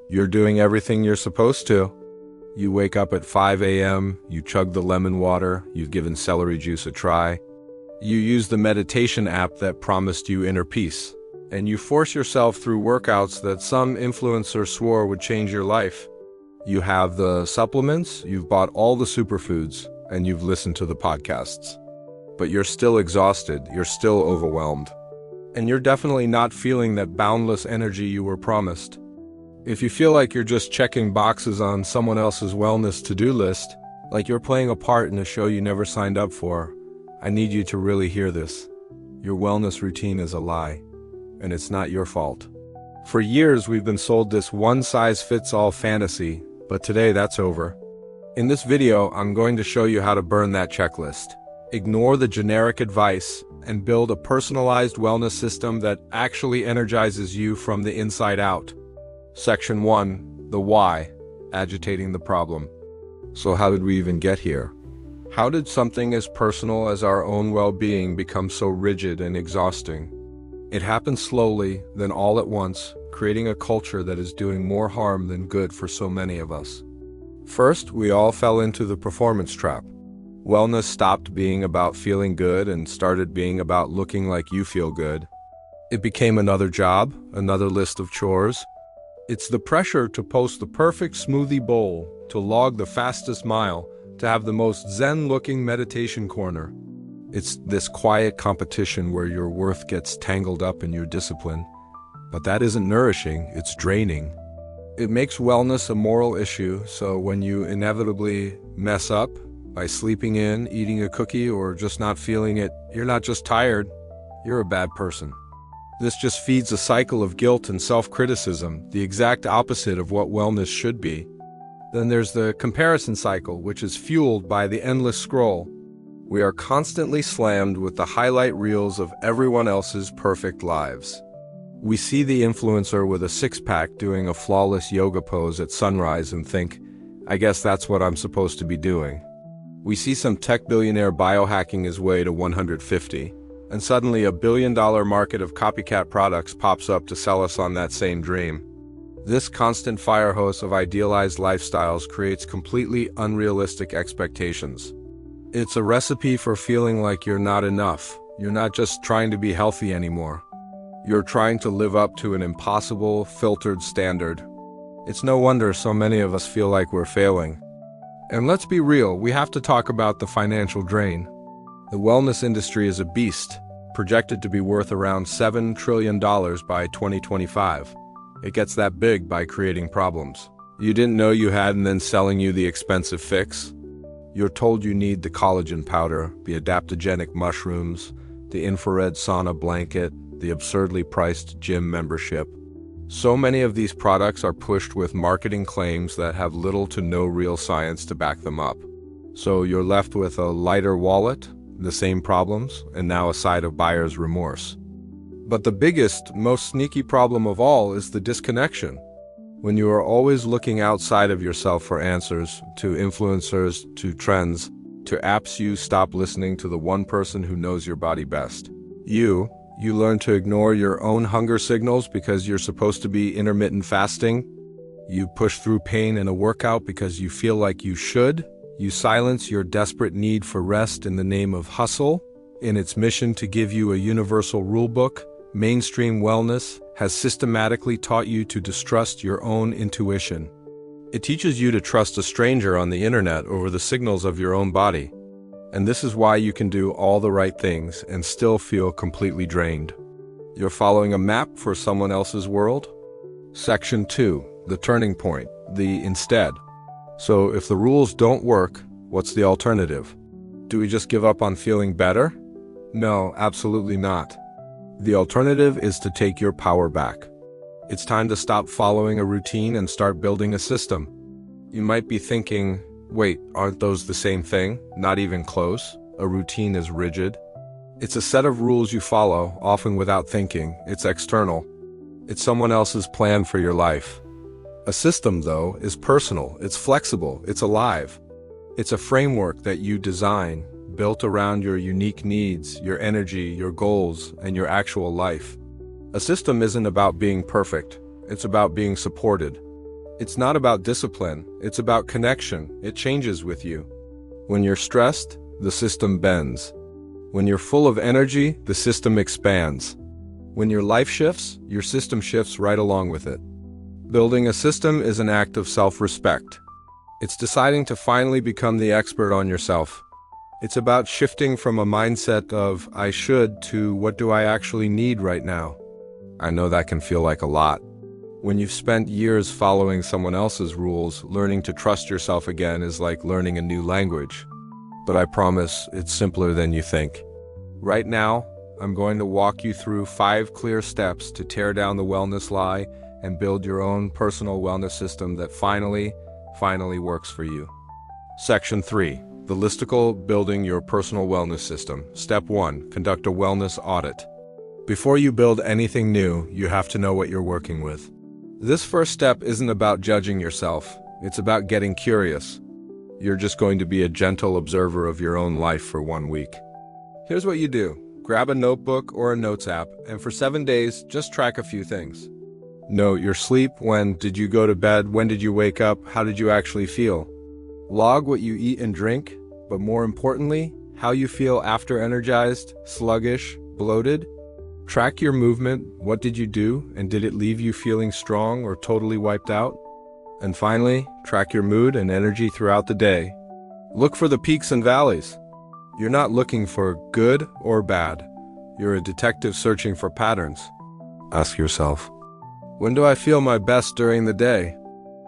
You're doing everything you're supposed to. You wake up at 5 a.m., you chug the lemon water, you've given celery juice a try. You use the meditation app that promised you inner peace. And you force yourself through workouts that some influencer swore would change your life. You have the supplements, you've bought all the superfoods, and you've listened to the podcasts. But you're still exhausted, you're still overwhelmed. And you're definitely not feeling that boundless energy you were promised. If you feel like you're just checking boxes on someone else's wellness to-do list, like you're playing a part in a show you never signed up for, I need you to really hear this. Your wellness routine is a lie. And it's not your fault. For years, we've been sold this one-size-fits-all fantasy, but today that's over. In this video, I'm going to show you how to burn that checklist. Ignore the generic advice and build a personalized wellness system that actually energizes you from the inside out. Section 1, the why, agitating the problem. So how did we even get here? How did something as personal as our own well-being become so rigid and exhausting? It happened slowly, then all at once, creating a culture that is doing more harm than good for so many of us. First, we all fell into the performance trap. Wellness stopped being about feeling good and started being about looking like you feel good. It became another job, another list of chores. It's the pressure to post the perfect smoothie bowl, to log the fastest mile, to have the most zen-looking meditation corner. It's this quiet competition where your worth gets tangled up in your discipline. But that isn't nourishing, it's draining. It makes wellness a moral issue, so when you inevitably mess up by sleeping in, eating a cookie, or just not feeling it, you're not just tired, you're a bad person. This just feeds a cycle of guilt and self-criticism, the exact opposite of what wellness should be. Then there's the comparison cycle, which is fueled by the endless scroll. We are constantly slammed with the highlight reels of everyone else's perfect lives. We see the influencer with a six-pack doing a flawless yoga pose at sunrise and think, I guess that's what I'm supposed to be doing. We see some tech billionaire biohacking his way to 150, and suddenly a billion-dollar market of copycat products pops up to sell us on that same dream. This constant fire hose of idealized lifestyles creates completely unrealistic expectations. It's a recipe for feeling like you're not enough. You're not just trying to be healthy anymore. You're trying to live up to an impossible, filtered standard. It's no wonder so many of us feel like we're failing. And let's be real, we have to talk about the financial drain. The wellness industry is a beast, projected to be worth around $7 trillion by 2025. It gets that big by creating problems. You didn't know you had and then selling you the expensive fix. You're told you need the collagen powder, the adaptogenic mushrooms, the infrared sauna blanket, the absurdly priced gym membership. So many of these products are pushed with marketing claims that have little to no real science to back them up. So you're left with a lighter wallet, the same problems, and now a side of buyer's remorse. But the biggest, most sneaky problem of all is the disconnection. When you are always looking outside of yourself for answers, to influencers, to trends, to apps, you stop listening to the one person who knows your body best. You learn to ignore your own hunger signals because you're supposed to be intermittent fasting. You push through pain in a workout because you feel like you should. You silence your desperate need for rest in the name of hustle. In its mission to give you a universal rulebook, mainstream wellness has systematically taught you to distrust your own intuition. It teaches you to trust a stranger on the internet over the signals of your own body. And this is why you can do all the right things and still feel completely drained. You're following a map for someone else's world? Section 2, the turning point, the instead. So if the rules don't work, what's the alternative? Do we just give up on feeling better? No, absolutely not. The alternative is to take your power back. It's time to stop following a routine and start building a system. You might be thinking, wait, aren't those the same thing? Not even close. A routine is rigid. It's a set of rules you follow, often without thinking. It's external. It's someone else's plan for your life. A system, though, is personal. It's flexible. It's alive. It's a framework that you design, built around your unique needs, your energy, your goals, and your actual life. A system isn't about being perfect. It's about being supported. It's not about discipline, it's about connection. It changes with you. When you're stressed, the system bends. When you're full of energy, the system expands. When your life shifts, your system shifts right along with it. Building a system is an act of self-respect. It's deciding to finally become the expert on yourself. It's about shifting from a mindset of "I should" to "what do I actually need right now?" I know that can feel like a lot. When you've spent years following someone else's rules, learning to trust yourself again is like learning a new language. But I promise it's simpler than you think. Right now, I'm going to walk you through 5 clear steps to tear down the wellness lie and build your own personal wellness system that finally works for you. Section 3. The listicle building your personal wellness system. Step 1. Conduct a wellness audit. Before you build anything new, you have to know what you're working with. This first step isn't about judging yourself. It's about getting curious. You're just going to be a gentle observer of your own life for 1 week. Here's what you do. Grab a notebook or a notes app, and for 7 days, just track a few things. Note your sleep. When did you go to bed? When did you wake up? How did you actually feel? Log what you eat and drink, but more importantly, how you feel after energized, sluggish, bloated. Track your movement. What did you do, and did it leave you feeling strong or totally wiped out? And finally, track your mood and energy throughout the day. Look for the peaks and valleys. You're not looking for good or bad. You're a detective searching for patterns. Ask yourself, when do I feel my best during the day?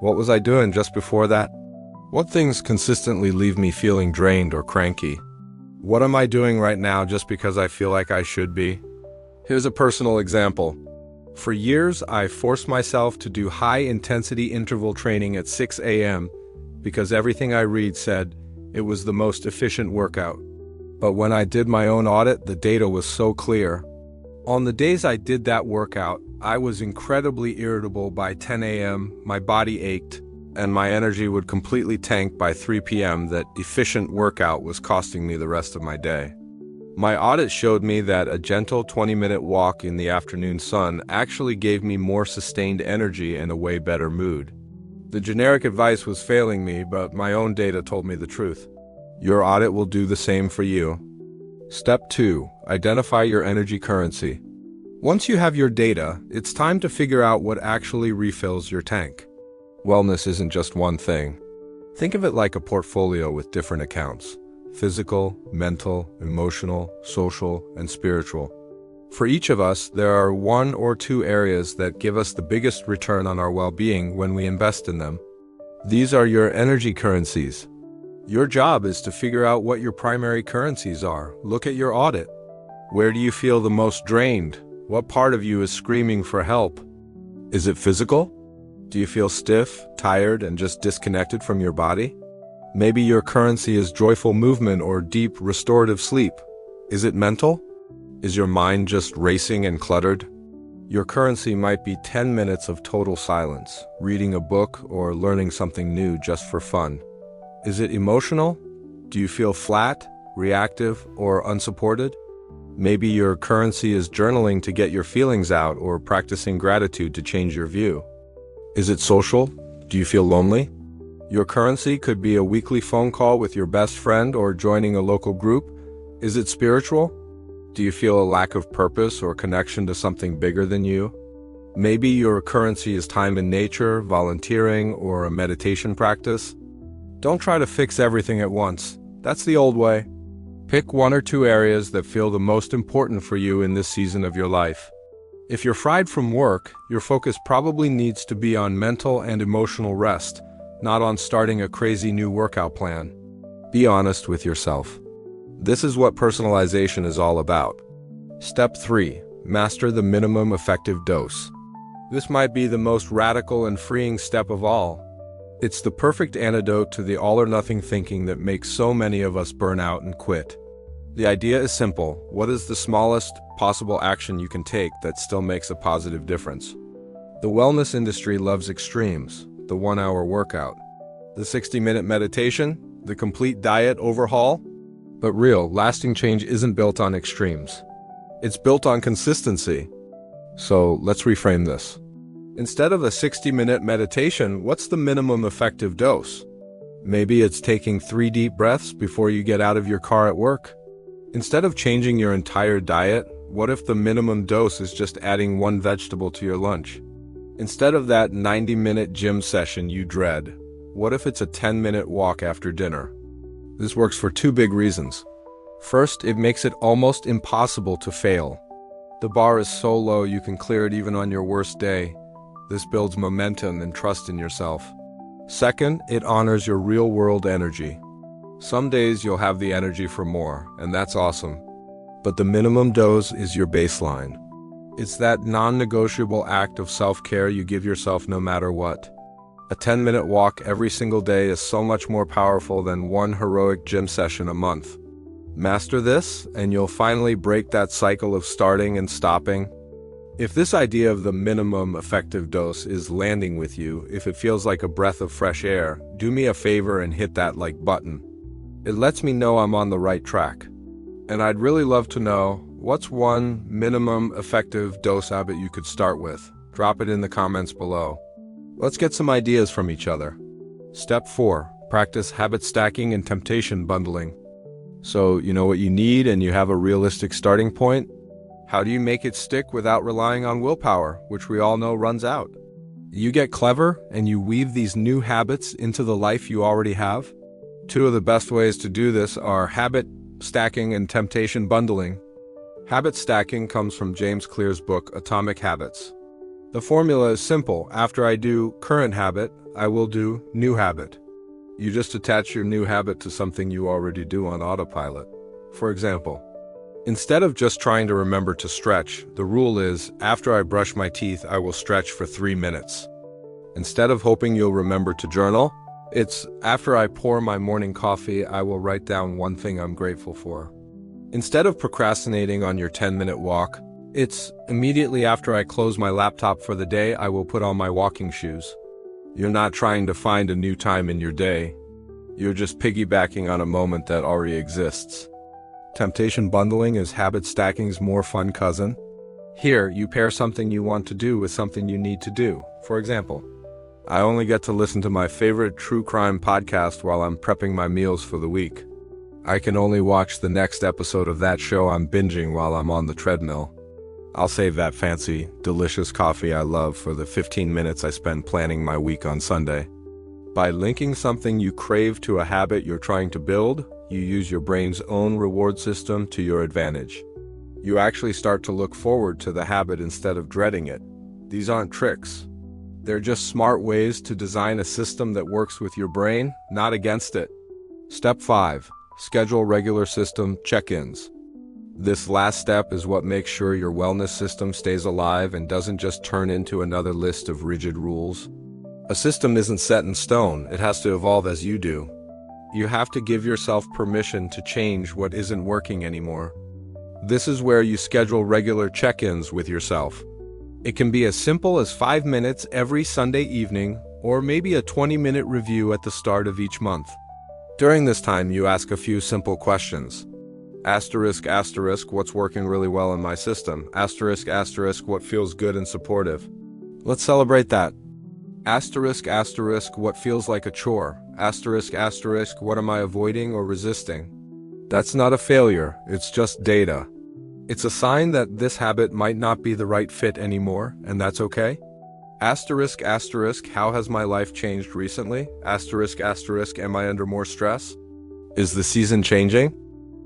What was I doing just before that? What things consistently leave me feeling drained or cranky? What am I doing right now just because I feel like I should be? Here's a personal example. For years, I forced myself to do high-intensity interval training at 6 a.m. because everything I read said it was the most efficient workout. But when I did my own audit, the data was so clear. On the days I did that workout, I was incredibly irritable by 10 a.m., my body ached, and my energy would completely tank by 3 p.m. That efficient workout was costing me the rest of my day. My audit showed me that a gentle 20-minute walk in the afternoon sun actually gave me more sustained energy and a way better mood. The generic advice was failing me, but my own data told me the truth. Your audit will do the same for you. Step 2. Identify your energy currency. Once you have your data, it's time to figure out what actually refills your tank. Wellness isn't just one thing. Think of it like a portfolio with different accounts: physical, mental, emotional, social, and spiritual. For each of us, there are 1 or 2 areas that give us the biggest return on our well-being when we invest in them. These are your energy currencies. Your job is to figure out what your primary currencies are. Look at your audit. Where do you feel the most drained? What part of you is screaming for help? Is it physical? Do you feel stiff, tired, and just disconnected from your body? Maybe your currency is joyful movement or deep, restorative sleep. Is it mental? Is your mind just racing and cluttered? Your currency might be 10 minutes of total silence, reading a book, or learning something new just for fun. Is it emotional? Do you feel flat, reactive, or unsupported? Maybe your currency is journaling to get your feelings out or practicing gratitude to change your view. Is it social? Do you feel lonely? Your currency could be a weekly phone call with your best friend or joining a local group. Is it spiritual? Do you feel a lack of purpose or connection to something bigger than you? Maybe your currency is time in nature, volunteering, or a meditation practice. Don't try to fix everything at once. That's the old way. Pick 1 or 2 areas that feel the most important for you in this season of your life. If you're fried from work, your focus probably needs to be on mental and emotional rest, not on starting a crazy new workout plan. Be honest with yourself. This is what personalization is all about. Step 3. Master the minimum effective dose. This might be the most radical and freeing step of all. It's the perfect antidote to the all-or-nothing thinking that makes so many of us burn out and quit. The idea is simple. What is the smallest possible action you can take that still makes a positive difference? The wellness industry loves extremes: the 1-hour workout, the 60-minute meditation, the complete diet overhaul. But real, lasting change isn't built on extremes. It's built on consistency. So let's reframe this. Instead of a 60-minute meditation, what's the minimum effective dose? Maybe it's taking 3 deep breaths before you get out of your car at work. Instead of changing your entire diet, what if the minimum dose is just adding 1 vegetable to your lunch? Instead of that 90-minute gym session you dread, what if it's a 10-minute walk after dinner? This works for 2 big reasons. First, it makes it almost impossible to fail. The bar is so low you can clear it even on your worst day. This builds momentum and trust in yourself. Second, it honors your real-world energy. Some days you'll have the energy for more, and that's awesome. But the minimum dose is your baseline. It's that non-negotiable act of self-care you give yourself no matter what. A 10-minute walk every single day is so much more powerful than 1 heroic gym session a month. Master this, and you'll finally break that cycle of starting and stopping. If this idea of the minimum effective dose is landing with you, if it feels like a breath of fresh air, do me a favor and hit that like button. It lets me know I'm on the right track. And I'd really love to know, what's 1 minimum effective dose habit you could start with? Drop it in the comments below. Let's get some ideas from each other. Step 4. Practice habit stacking and temptation bundling. So you know what you need and you have a realistic starting point? How do you make it stick without relying on willpower, which we all know runs out? You get clever and you weave these new habits into the life you already have. 2 of the best ways to do this are habit stacking and temptation bundling. Habit stacking comes from James Clear's book, Atomic Habits. The formula is simple. After I do current habit, I will do new habit. You just attach your new habit to something you already do on autopilot. For example, instead of just trying to remember to stretch, the rule is, after I brush my teeth, I will stretch for 3 minutes. Instead of hoping you'll remember to journal, it's, after I pour my morning coffee, I will write down 1 thing I'm grateful for. Instead of procrastinating on your 10-minute walk, it's, immediately after I close my laptop for the day, I will put on my walking shoes. You're not trying to find a new time in your day. You're just piggybacking on a moment that already exists. Temptation bundling is habit stacking's more fun cousin. Here, you pair something you want to do with something you need to do. For example, I only get to listen to my favorite true crime podcast while I'm prepping my meals for the week. I can only watch the next episode of that show I'm binging while I'm on the treadmill. I'll save that fancy, delicious coffee I love for the 15 minutes I spend planning my week on Sunday. By linking something you crave to a habit you're trying to build, you use your brain's own reward system to your advantage. You actually start to look forward to the habit instead of dreading it. These aren't tricks. They're just smart ways to design a system that works with your brain, not against it. Step 5. Schedule regular system check-ins. This last step is what makes sure your wellness system stays alive and doesn't just turn into another list of rigid rules. A system isn't set in stone, it has to evolve as you do. You have to give yourself permission to change what isn't working anymore. This is where you schedule regular check-ins with yourself. It can be as simple as 5 minutes every Sunday evening, or maybe a 20-minute review at the start of each month. During this time, you ask a few simple questions. Asterisk, asterisk, what's working really well in my system? Asterisk, asterisk, what feels good and supportive? Let's celebrate that. Asterisk, asterisk, what feels like a chore? Asterisk, asterisk, what am I avoiding or resisting? That's not a failure, it's just data. It's a sign that this habit might not be the right fit anymore, and that's okay. Asterisk, asterisk, how has my life changed recently? Asterisk, asterisk, am I under more stress? Is the season changing?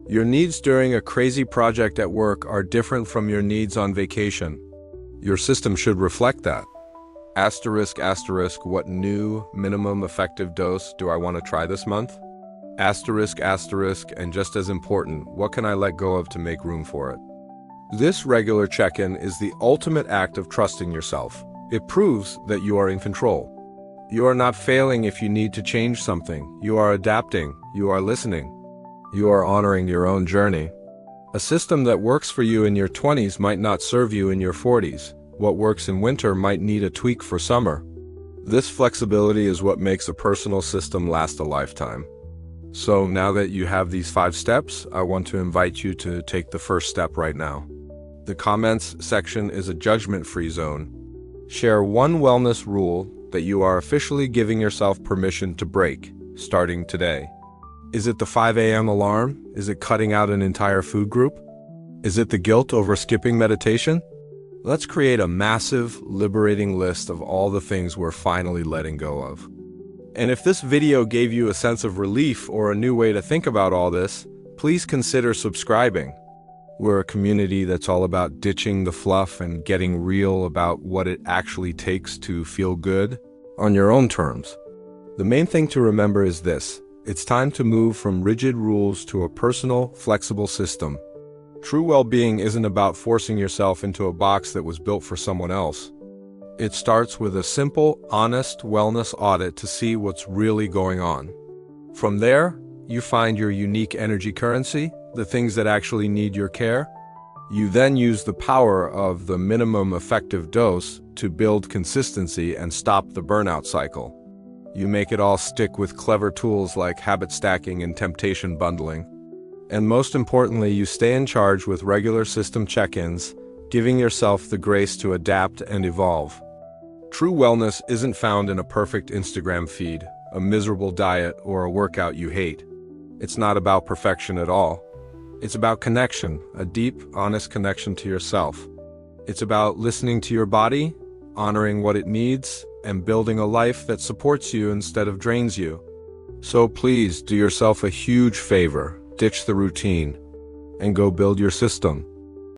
Your needs during a crazy project at work are different from your needs on vacation. Your system should reflect that. Asterisk, asterisk, what new minimum effective dose do I want to try this month? Asterisk, asterisk, and just as important, what can I let go of to make room for it? This regular check-in is the ultimate act of trusting yourself. It proves that you are in control. You are not failing if you need to change something. You are adapting. You are listening. You are honoring your own journey. A system that works for you in your 20s might not serve you in your 40s. What works in winter might need a tweak for summer. This flexibility is what makes a personal system last a lifetime. So now that you have these 5 steps, I want to invite you to take the first step right now. The comments section is a judgment-free zone. Share one wellness rule that you are officially giving yourself permission to break, starting today. Is it the 5 a.m. alarm? Is it cutting out an entire food group? Is it the guilt over skipping meditation? Let's create a massive, liberating list of all the things we're finally letting go of. And if this video gave you a sense of relief or a new way to think about all this, please consider subscribing. We're a community that's all about ditching the fluff and getting real about what it actually takes to feel good on your own terms. The main thing to remember is this: it's time to move from rigid rules to a personal, flexible system. True well-being isn't about forcing yourself into a box that was built for someone else. It starts with a simple, honest wellness audit to see what's really going on. From there, you find your unique energy currency, the things that actually need your care. You then use the power of the minimum effective dose to build consistency and stop the burnout cycle. You make it all stick with clever tools like habit stacking and temptation bundling. And most importantly, you stay in charge with regular system check-ins, giving yourself the grace to adapt and evolve. True wellness isn't found in a perfect Instagram feed, a miserable diet, or a workout you hate. It's not about perfection at all. It's about connection, a deep, honest connection to yourself. It's about listening to your body, honoring what it needs, and building a life that supports you instead of drains you. So please do yourself a huge favor. Ditch the routine and go build your system.